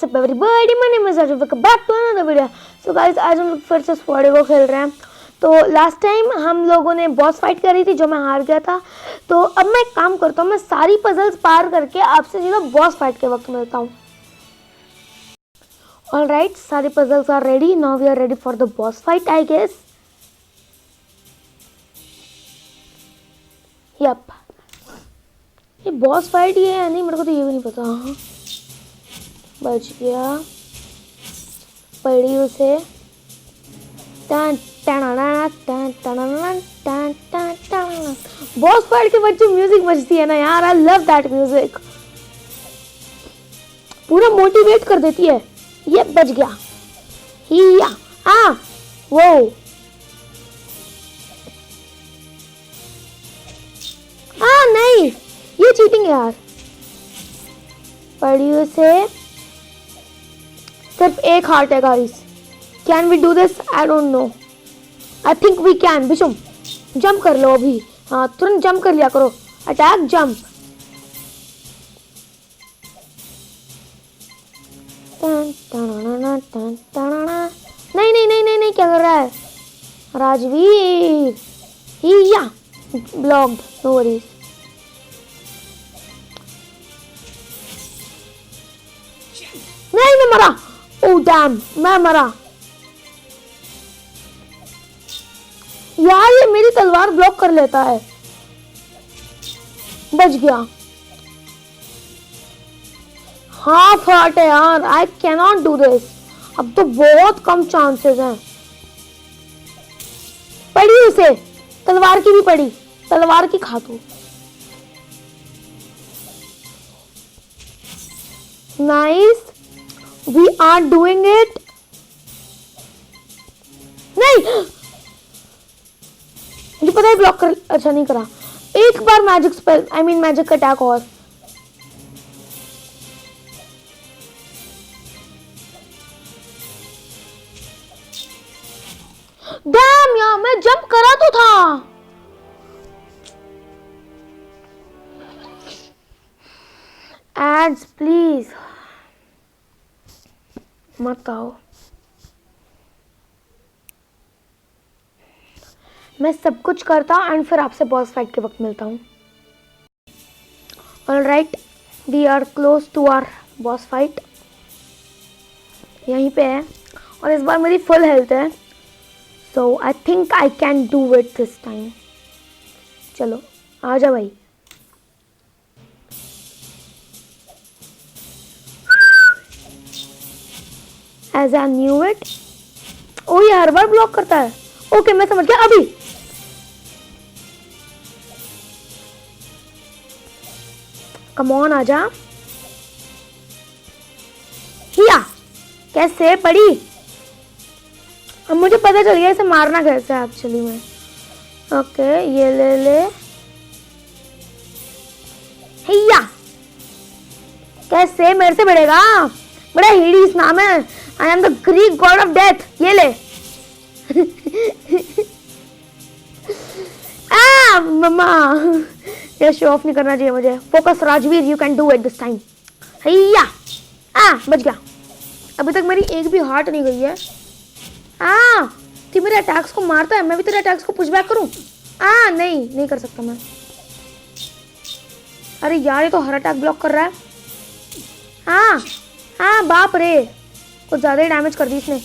WhatsApp everybody, my name is Raju, welcome back to another video. So guys, आज हम लोग फिर से स्क्वाड वो खेल रहे हैं। तो लास्ट टाइम हम लोगों ने बॉस फाइट करी थी जो मैं हार गया था। तो अब मैं एक काम करता हूँ, मैं सारी पजल्स पार करके आपसे सीधा बॉस फाइट के वक्त मिलता हूँ। ऑलराइट, सारी puzzles are ready, now we are ready for the boss fight I guess. Yup, ये बॉस फाइट ये है नहीं, मेरे को तो ये भी नहीं पता। हाँ, बच गया, पड़ी उसे। बॉस फाइट के बच्चे म्यूजिक बजती है ना यार, आई लव दैट म्यूजिक, पूरा मोटिवेट कर देती है। ये बच गया हिया। वो नहीं, ये चीटिंग है यार। पड़ी उसे, सिर्फ एक हार्ट है guys. Can we do this? I don't know, I think we can. बिशुम जंप कर लो अभी, हाँ तुरंत जंप कर लिया करो, अटैक जंप। नहीं नहीं नहीं नहीं नहीं, क्या कर रहा है राजवीर? हिया, ब्लॉक्ड, नो वरीज। नहीं, मैं मरा। ओह डैम, मैं मरा यार, ये मेरी तलवार ब्लॉक कर लेता है। बच गया। हाफ हार्ट है यार, I can not do this. अब तो बहुत कम चांसेस हैं। पड़ी उसे, तलवार की भी पड़ी, तलवार की खा तू। Nice, we are doing it. नहीं, मुझे पता है ब्लॉक कर, अच्छा नहीं करा। एक बार magic spell, I mean magic attack और। डैम यार, मैं जंप करा तो था। एड्स प्लीज मत आओ, मैं सब कुछ करता एंड फिर आपसे बॉस फाइट के वक्त मिलता हूँ। Alright, we are close to our boss fight, यहीं पे है और इस बार मेरी फुल हेल्थ है। So I think I can do it this time. चलो आ जा भाई। As I knew it. ओ, ये हर बार ब्लॉक करता है। ओके, मैं समझ गया। अभी कम ऑन, आजा। हिया, कैसे पड़ी? अब मुझे पता चल गया इसे मारना कैसे है एक्चुअली में। ओके, ये ले ले। हिया, कैसे मेरे से बढ़ेगा? बड़ा हिडीस नाम है। I am the Greek God of death. ये ले। मम्मा, ये शो ऑफ नहीं करना चाहिए मुझे। Focus Rajveer, you can do it this time. हैया, बच गया। अभी तक मेरी एक भी हार्ट नहीं गई है। तू मेरे अटैक्स को मारता है, मैं भी तेरे अटैक्स को पुश बैक करूं? नहीं कर सकता मैं। अरे यार, ये तो हर अटैक ब्लॉक कर रहा है। बाप रे, कुछ ज्यादा ही डैमेज कर दी इसने।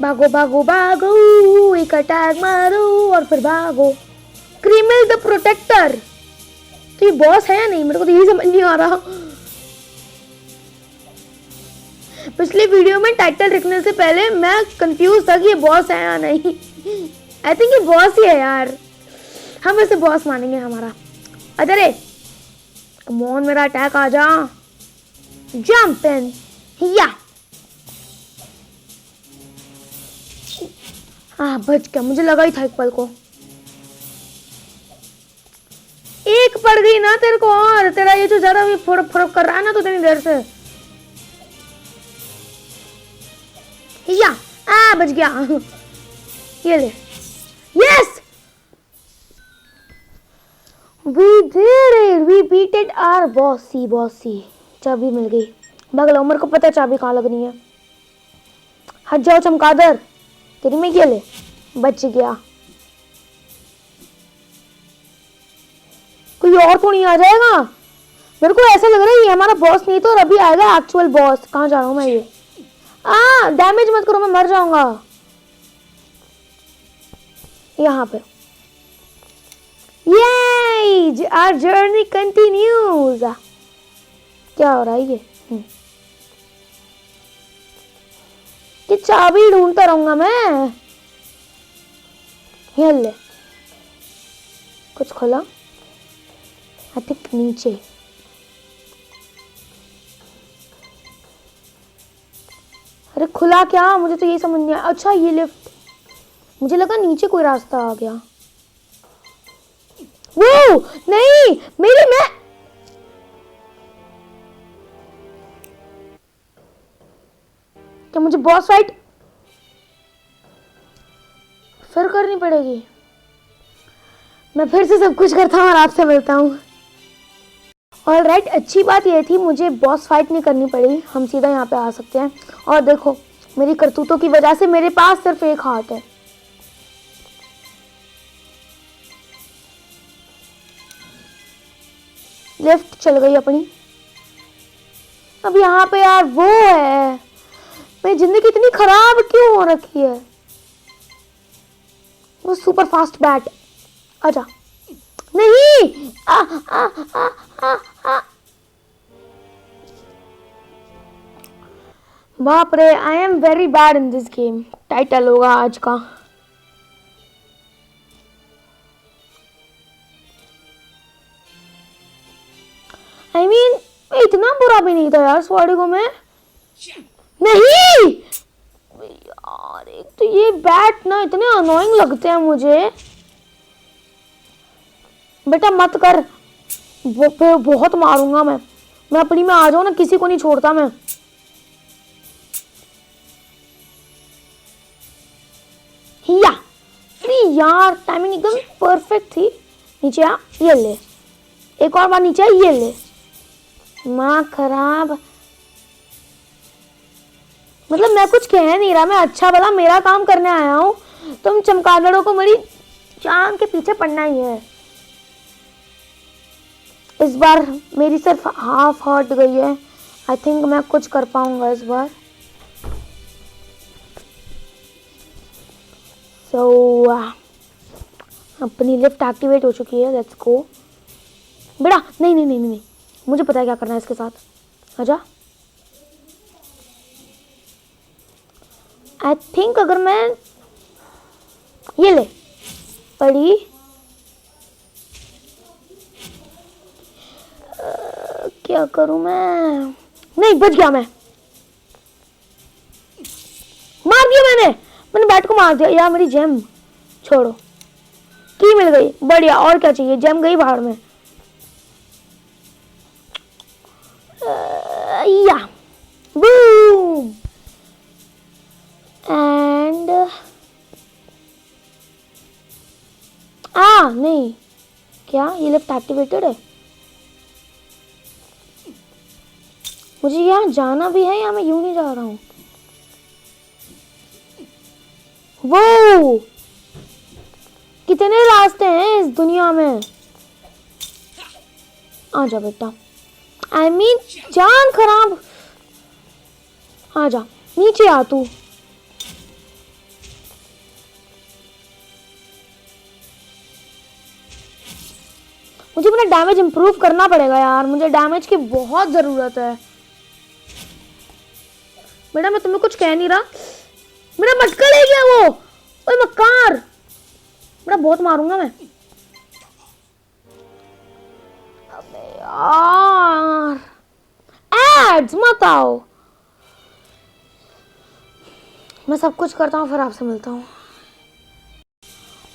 भागो भागो भागो, एक अटैक मारो और फिर भागो। क्रीमिल द प्रोटेक्टर, तो ये बॉस है या नहीं? मेरे को तो यही समझ नहीं आ रहा। पिछले वीडियो में टाइटल लिखने से पहले मैं कंफ्यूज था कि ये बॉस है या नहीं। आई थिंक ये बॉस ही है यार, हम इसे बॉस मानेंगे हमारा। अरे कम ऑन, मेरा अटैक आ जा। जंप इन, हिया। बच गया, मुझे लगा ही था एक पल को। एक पड़ गई ना तेरे को, और तेरा ये जो ज्यादा भी फड़क फड़क कर रहा है ना तो इतनी देर से। या बच गया। ये ले। Yes, we did it, we beat it our bossy. चाबी मिल गई। बगल उमर को पता है चाबी कहाँ लगनी है। हट जाओ चमगादड़, तेरी में क्या ले। बच गया। कोई और तो नहीं आ जाएगा? मेरे को ऐसा लग रहा है ये हमारा बॉस नहीं तो और अभी आएगा एक्चुअल बॉस। कहाँ जा रहा हूँ मैं ये? डैमेज मत करो, मैं मर जाऊंगा। यहाँ पे ये आवर जर्नी कंटिन्यूज। क्या हो रहा है ये? कि चाबी ढूंढता रहूंगा मैं। ये ले, कुछ खोला आई थिंक नीचे। अरे खुला क्या? मुझे तो ये समझ नहीं आया। अच्छा ये लिफ्ट, मुझे लगा नीचे कोई रास्ता आ गया। वो नहीं, मेरी मैं क्या मुझे बॉस फाइट फिर करनी पड़ेगी? मैं फिर से सब कुछ करता हूँ और आपसे मिलता हूँ। ऑलराइट, अच्छी बात ये थी मुझे बॉस फाइट नहीं करनी पड़ी, हम सीधा यहाँ पे आ सकते हैं। और देखो मेरी करतूतों की वजह से मेरे पास सिर्फ एक हाथ है। लिफ्ट चल गई अपनी। अब यहाँ पे यार वो है, मेरी जिंदगी इतनी खराब क्यों हो रखी है? वो सुपर फास्ट बैट, आजा। नहीं आ, आ, आ, आ, आ। बाप रे, I am very bad in this game. Title होगा आज का। I mean, इतना बुरा भी नहीं था यार स्वाडी को मैं। नहीं यार, एक तो ये बैट ना इतने अनोइंग लगते हैं मुझे। बेटा मत कर, वो बहुत मारूंगा मैं अपनी में आ जाऊं ना, किसी को नहीं छोड़ता मैं। या नहीं यार, टाइमिंग एकदम परफेक्ट थी। नीचे आ, ये ले। एक और बार नीचे आ, ये ले। माँ खराब, मतलब मैं कुछ कह नहीं रहा, मैं अच्छा भला मेरा काम करने आया हूँ। तुम चमगादड़ों को मेरी जान के पीछे पड़ना ही है। इस बार मेरी सिर्फ हाफ हर्ट गई है। आई थिंक मैं कुछ कर पाऊंगा इस बार। अपनी लिफ्ट एक्टिवेट हो चुकी है। Let's go. बेटा नहीं नहीं नहीं नहीं, मुझे पता है क्या करना है इसके साथ। आजा। आई थिंक अगर मैं ये ले पड़ी, क्या करूं मैं? नहीं, बच गया मैं। मार दिया मैंने बैट को मार दिया यार। मेरी जेम छोड़ो, की मिल गई, बढ़िया। और क्या चाहिए? जेम गई बाहर में। या बूम एंड नहीं, क्या ये लिफ्ट एक्टिवेटेड है? मुझे यहाँ जाना भी है या मैं यूं ही जा रहा हूँ? वो कितने रास्ते हैं इस दुनिया में। आजा बेटा, आई मीन जान खराब। आजा, नीचे आ तू। मुझे अपना डैमेज इंप्रूव करना पड़ेगा यार, मुझे डैमेज की बहुत जरूरत है। बेटा मैं तुम्हें कुछ कह नहीं रहा, मेरा मटका ले गया वो। ओए मक्कार, बेटा बहुत मारूंगा मैं। अबे यार, एड्स मत आओ। मैं सब कुछ करता हूँ फिर आपसे मिलता हूँ।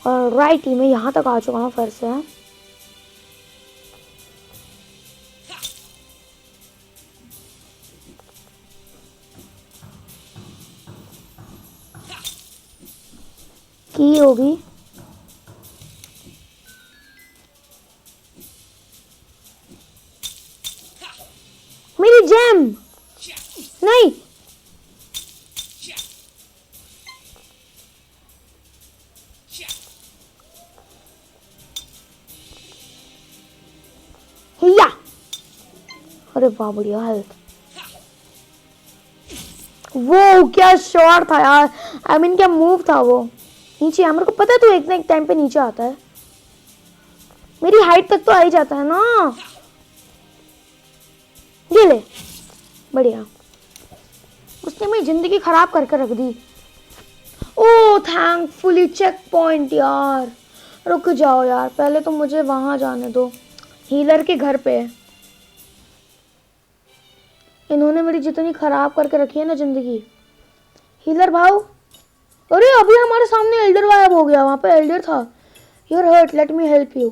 और राइट ही मैं यहाँ तक आ चुका हूँ फिर से। की होगी मेरी नहीं, या अरे वाह बढ़िया हेल्थ। वो क्या शॉट था यार, आई मीन क्या मूव था वो। नीचे आ, मेरे को पता है तू एक ना एक टाइम पे नीचे आता है, मेरी हाइट तक तो आ ही जाता है ना। ये ले, बढ़िया। उसने मेरी जिंदगी खराब करके रख दी। ओ थैंकफुली चेक पॉइंट यार। रुक जाओ यार, पहले तो मुझे वहां जाने दो, हीलर के घर पे। इन्होंने मेरी जितनी खराब करके रखी है ना जिंदगी। हीलर भाव, अरे अभी हमारे सामने एल्डर गायब हो गया, वहां पे एल्डर था। You're hurt, let me help you.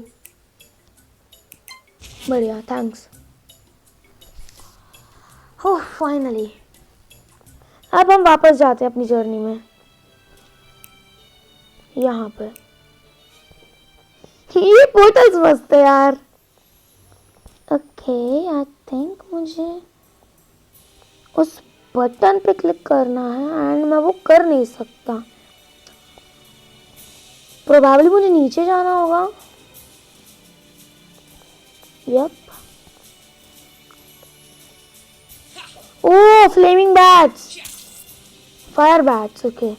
बढ़िया, थैंक्स। Oh finally. अब हम वापस जाते हैं अपनी जर्नी में। यहाँ पे ये पोर्टल्स मस्त है यार। ओके आई थिंक मुझे उस बटन पे क्लिक करना है एंड मैं वो कर नहीं सकता। प्रोबेबली मुझे नीचे जाना होगा। Yup. Oh flaming bats, fire bats. Okay,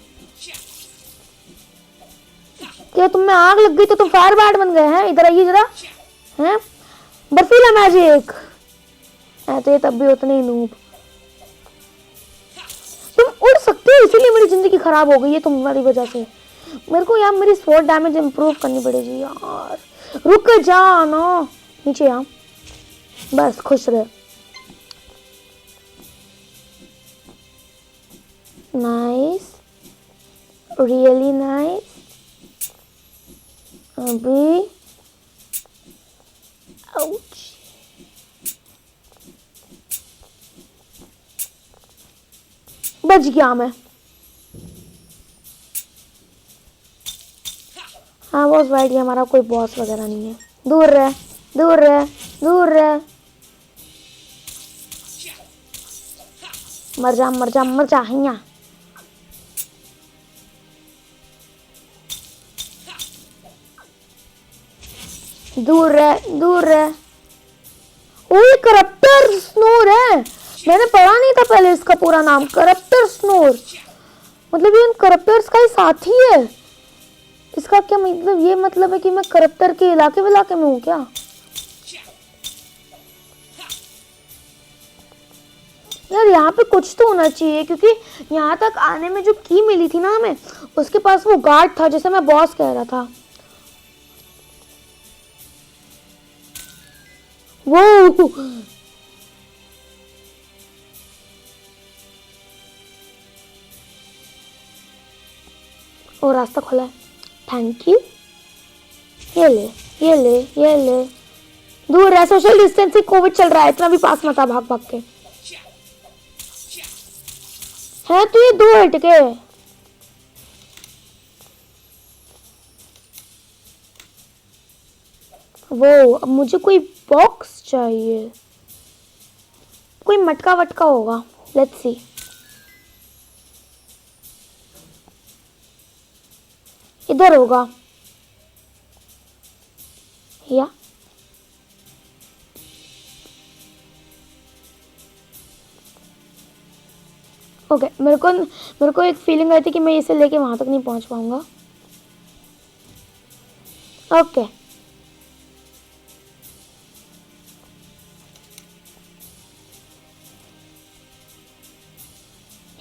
क्या तुम में आग लग गई तो तुम फायर बैट बन गए हैं? इधर आइए जरा। हैं बर्फीला मैजिक है तो ये तब भी उतने ही नूब। तुम उड़ सकते हो, इसीलिए मेरी जिंदगी खराब हो गई है तुम्हारी वजह से। मेरे को यार मेरी स्वॉर्ड डैमेज इंप्रूव करनी पड़ेगी यार। रुक जा ना, नीचे आ, बस खुश रहे। Nice, really nice. अभी आउच। बच गया मैं। हाँ बॉस राइट, ये हमारा कोई बॉस वगैरह नहीं है। दूर रह, दूर रह, दूर रह। मर जा मर जा मर जा। हिया दूर रह, दूर रह। ओ ये करप्टर स्नोर है, मैंने पढ़ा नहीं था पहले इसका पूरा नाम। करप्टर स्नोर मतलब ये इन करप्टर्स का ही साथी है। इसका क्या मतलब, ये मतलब है कि मैं करप्टर के इलाके में हूँ क्या? यार यहाँ पे कुछ तो होना चाहिए, क्योंकि यहाँ तक आने में जो की मिली थी ना हमें, उसके पास वो गार्ड था जैसे मैं बॉस कह रहा था। वो और रास्ता खोला है, थैंक यू। ये ले, ये ले, ये ले। दूर रह, सोशल डिस्टेंसिंग, कोविड चल रहा है, इतना भी पास मत आ भाग भाग के। है तो ये दो हटके। वो अब मुझे कोई बॉक्स चाहिए, कोई मटका वटका होगा। Let's see. इधर होगा या ओके। मेरे को एक फीलिंग आई थी कि मैं इसे लेके वहां तक नहीं पहुंच पाऊंगा। ओके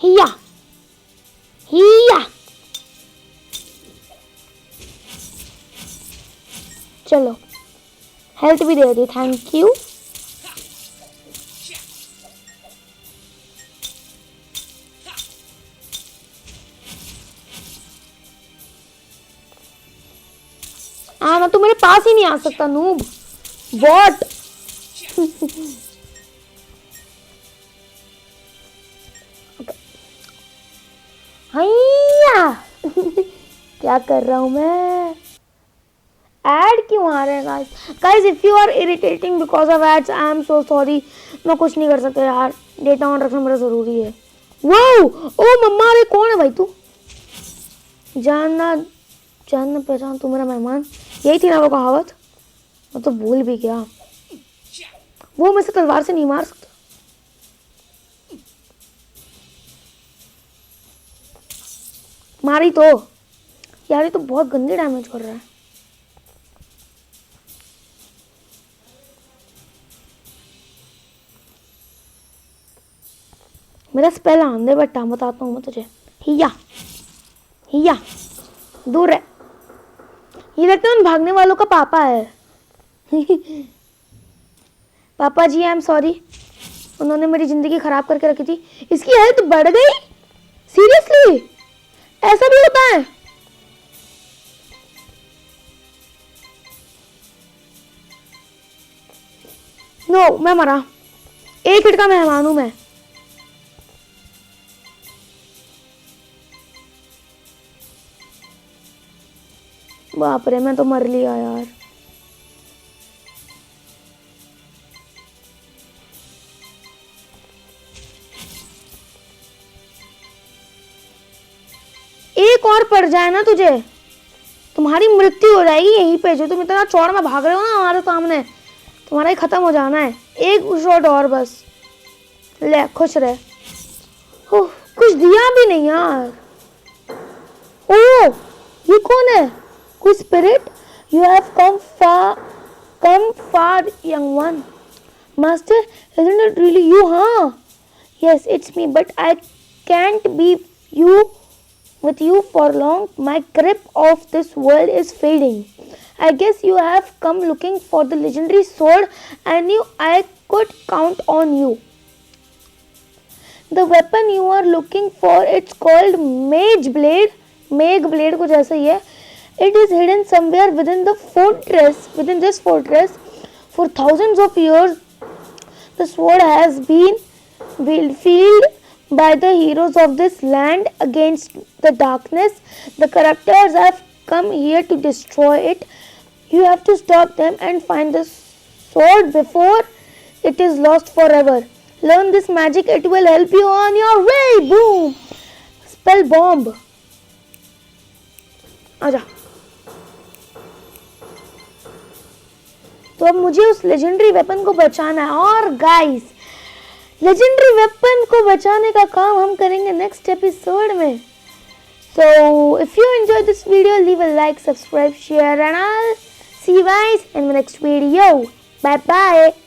हिया हिया, चलो हेल्थ भी दे दी, थैंक यू। मैं तो मेरे पास ही नहीं आ सकता नूब बॉट। क्या कर रहा हूं मैं? ऐड क्यों आ रहे हैं guys? Guys if you are irritating because of ads, I am so sorry. मैं कुछ नहीं कर सकता यार। डेटा ऑन रखना बड़ा जरूरी है। वाओ, ओ मम्मा, अरे कौन है भाई तू? जानना जानना पहचान तू मेरा मेहमान, यही थी ना वो कहावत? मैं तो भूल भी गया। वो मैं से तलवार से नहीं मार सकता। मारी तो यार, ये तो बहुत गंदी डैमेज कर रहा है। मेरा स्पेल आंधे बट्टा, बताता हूँ मैं तुझे। हिया हिया, दूर है। ये लगता है उन भागने वालों का पापा है। पापा जी, आई एम सॉरी, उन्होंने मेरी जिंदगी खराब करके रखी थी। इसकी हेल्थ बढ़ गई? सीरियसली ऐसा भी होता है? नो, मैं मरा। एक हिट का मेहमान हूं मैं। बाप रे, मैं तो मर लिया यार। एक और पड़ जाए ना तुझे, तुम्हारी मृत्यु हो जाएगी यहीं पे। जो तुम इतना चौड़ में भाग रहे हो ना हमारे सामने, तुम्हारा ही खत्म हो जाना है। एक शॉट और बस, ले खुश रहे। कुछ दिया भी नहीं यार। ओ, ये कौन है? कोई spirit? You have come far young one. Master, isn't it really you, huh? Yes, it's me, but I can't be with you for long. My grip of this world is fading. I guess you have come looking for the legendary sword. I knew I could count on you. The weapon you are looking for, it's called Mage Blade. Mage Blade कुछ ऐसा ही है. It is hidden somewhere within this fortress. For thousands of years, the sword has been wielded by the heroes of this land against the darkness. The characters have come here to destroy it. You have to stop them and find the sword before it is lost forever. Learn this magic, it will help you on your way. Boom! Spell bomb. आजा। तो अब मुझे उस legendary weapon को बचाना है। और guys, legendary weapon को बचाने का काम हम करेंगे नेक्स्ट एपिसोड में। So if you enjoyed this video, leave a like, subscribe, share, and I'll see you guys in the next video. Bye bye.